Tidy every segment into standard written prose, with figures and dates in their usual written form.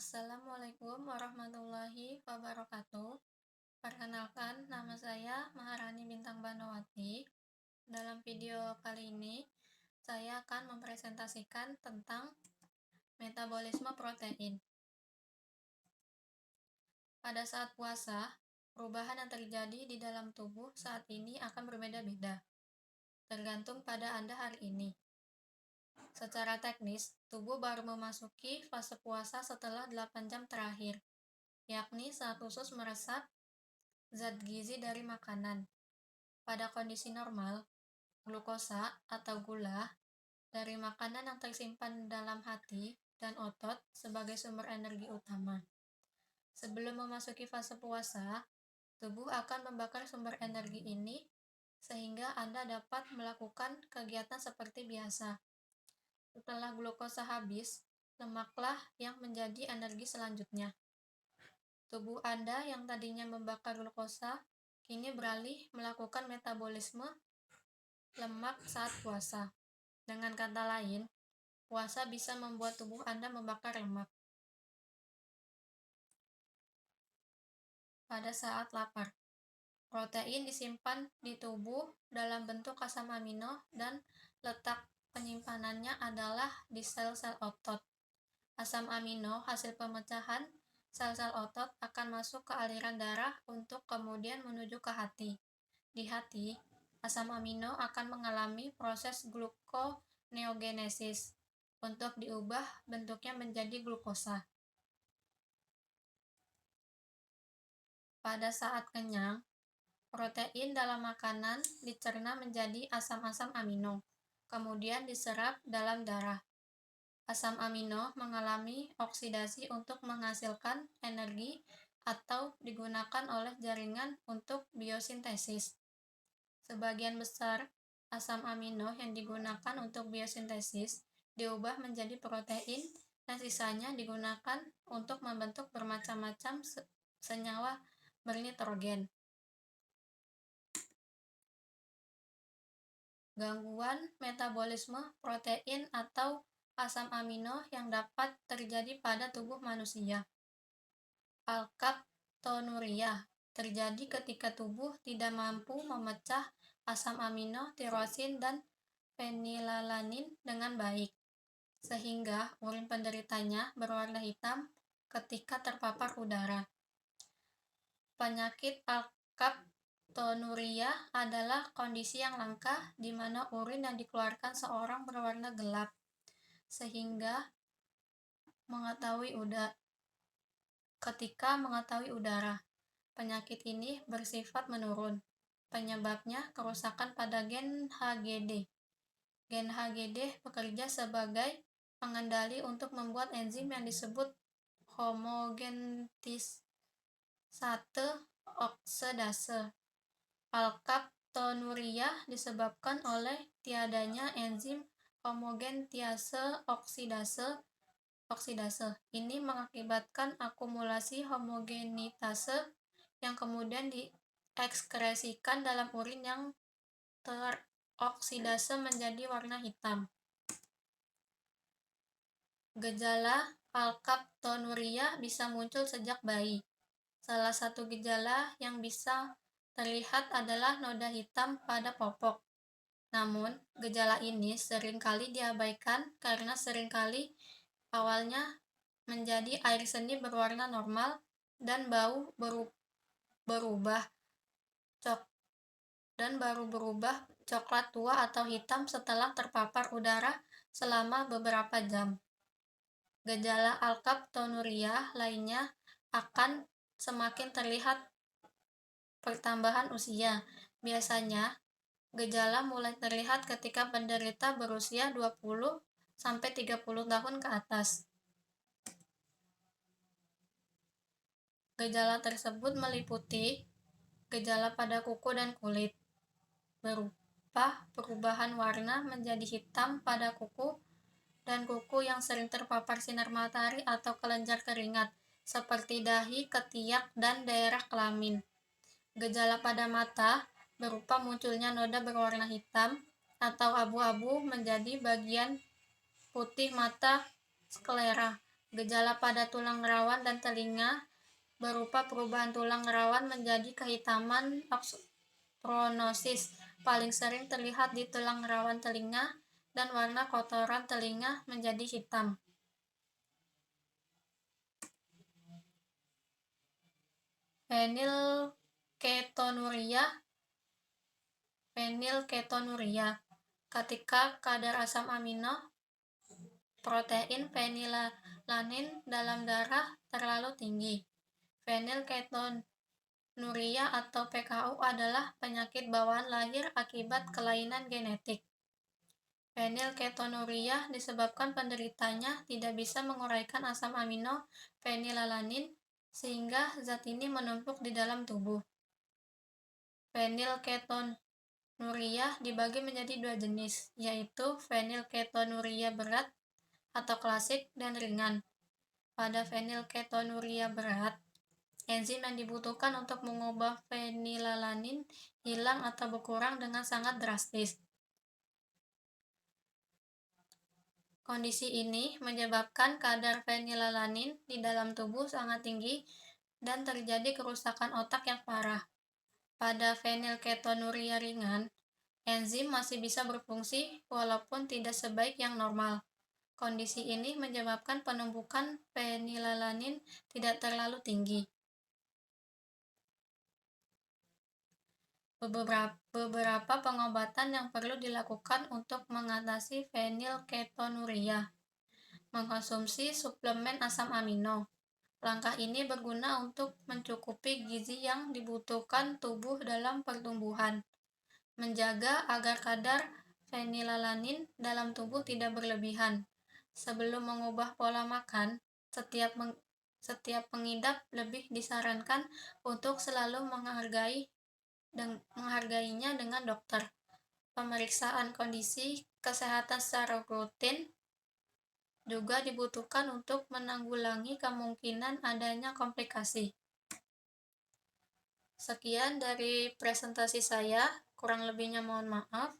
Assalamualaikum warahmatullahi wabarakatuh. Perkenalkan, nama saya Maharani Bintang Banawati. Dalam video kali ini, saya akan mempresentasikan tentang metabolisme protein. Pada saat puasa, perubahan yang terjadi di dalam tubuh saat ini akan berbeda-beda, tergantung pada Anda hari ini. Secara teknis, tubuh baru memasuki fase puasa setelah 8 jam terakhir, yakni saat usus meresap zat gizi dari makanan. Pada kondisi normal, glukosa atau gula dari makanan yang tersimpan dalam hati dan otot sebagai sumber energi utama. Sebelum memasuki fase puasa, tubuh akan membakar sumber energi ini sehingga Anda dapat melakukan kegiatan seperti biasa. Setelah glukosa habis, lemaklah yang menjadi energi selanjutnya. Tubuh Anda yang tadinya membakar glukosa kini beralih melakukan metabolisme lemak saat puasa. Dengan kata lain, puasa bisa membuat tubuh Anda membakar lemak. Pada saat lapar, protein disimpan di tubuh dalam bentuk asam amino dan letak penyimpanannya adalah di sel-sel otot. Asam amino hasil pemecahan sel-sel otot akan masuk ke aliran darah untuk kemudian menuju ke hati. Di hati, asam amino akan mengalami proses gluconeogenesis untuk diubah bentuknya menjadi glukosa. Pada saat kenyang, protein dalam makanan dicerna menjadi asam-asam amino, kemudian diserap dalam darah. Asam amino mengalami oksidasi untuk menghasilkan energi atau digunakan oleh jaringan untuk biosintesis. Sebagian besar asam amino yang digunakan untuk biosintesis diubah menjadi protein dan sisanya digunakan untuk membentuk bermacam-macam senyawa bernitrogen. Gangguan metabolisme protein atau asam amino yang dapat terjadi pada tubuh manusia. Alkaptonuria terjadi ketika tubuh tidak mampu memecah asam amino tirosin dan fenilalanin dengan baik, sehingga urin penderitanya berwarna hitam ketika terpapar udara. Penyakit alkaptonuria adalah kondisi yang langka di mana urin yang dikeluarkan seorang berwarna gelap, sehingga ketika mengetahui udara. Penyakit ini bersifat menurun. Penyebabnya kerusakan pada gen HGD. Gen HGD bekerja sebagai pengendali untuk membuat enzim yang disebut homogentisase oksidase. Alkaptonuria disebabkan oleh tiadanya enzim homogentisase oksidase. Ini mengakibatkan akumulasi homogenitase yang kemudian diekskresikan dalam urin yang teroksidase menjadi warna hitam. Gejala alkaptonuria bisa muncul sejak bayi. Salah satu gejala yang bisa terlihat adalah noda hitam pada popok. Namun, gejala ini seringkali diabaikan karena seringkali awalnya menjadi air seni berwarna normal dan berubah coklat tua atau hitam setelah terpapar udara selama beberapa jam. Gejala alkaptonuria lainnya akan semakin terlihat pertambahan usia. Biasanya, gejala mulai terlihat ketika penderita berusia 20-30 tahun ke atas. Gejala tersebut meliputi gejala pada kuku dan kulit, berupa perubahan warna menjadi hitam pada kuku dan kuku yang sering terpapar sinar matahari atau kelenjar keringat, seperti dahi, ketiak, dan daerah kelamin. Gejala pada mata berupa munculnya noda berwarna hitam atau abu-abu menjadi bagian putih mata sklera. Gejala pada tulang rawan dan telinga berupa perubahan tulang rawan menjadi kehitaman pronosis paling sering terlihat di tulang rawan telinga dan warna kotoran telinga menjadi hitam. Fenilketonuria. Ketika kadar asam amino protein fenilalanin dalam darah terlalu tinggi. Fenilketonuria atau PKU adalah penyakit bawaan lahir akibat kelainan genetik. Fenilketonuria disebabkan penderitanya tidak bisa menguraikan asam amino fenilalanin sehingga zat ini menumpuk di dalam tubuh. Fenilketonuria dibagi menjadi dua jenis, yaitu fenilketonuria berat atau klasik dan ringan. Pada fenilketonuria berat, enzim yang dibutuhkan untuk mengubah fenilalanin hilang atau berkurang dengan sangat drastis. Kondisi ini menyebabkan kadar fenilalanin di dalam tubuh sangat tinggi dan terjadi kerusakan otak yang parah. Pada fenilketonuria ringan, enzim masih bisa berfungsi walaupun tidak sebaik yang normal. Kondisi ini menyebabkan penumpukan fenilalanin tidak terlalu tinggi. Beberapa pengobatan yang perlu dilakukan untuk mengatasi fenilketonuria. Mengkonsumsi suplemen asam amino. Langkah ini berguna untuk mencukupi gizi yang dibutuhkan tubuh dalam pertumbuhan. Menjaga agar kadar fenilalanin dalam tubuh tidak berlebihan. Sebelum mengubah pola makan, setiap pengidap lebih disarankan untuk selalu menghargainya dengan dokter. Pemeriksaan kondisi kesehatan secara rutin juga dibutuhkan untuk menanggulangi kemungkinan adanya komplikasi. Sekian dari presentasi saya, kurang lebihnya mohon maaf.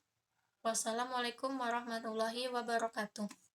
Wassalamualaikum warahmatullahi wabarakatuh.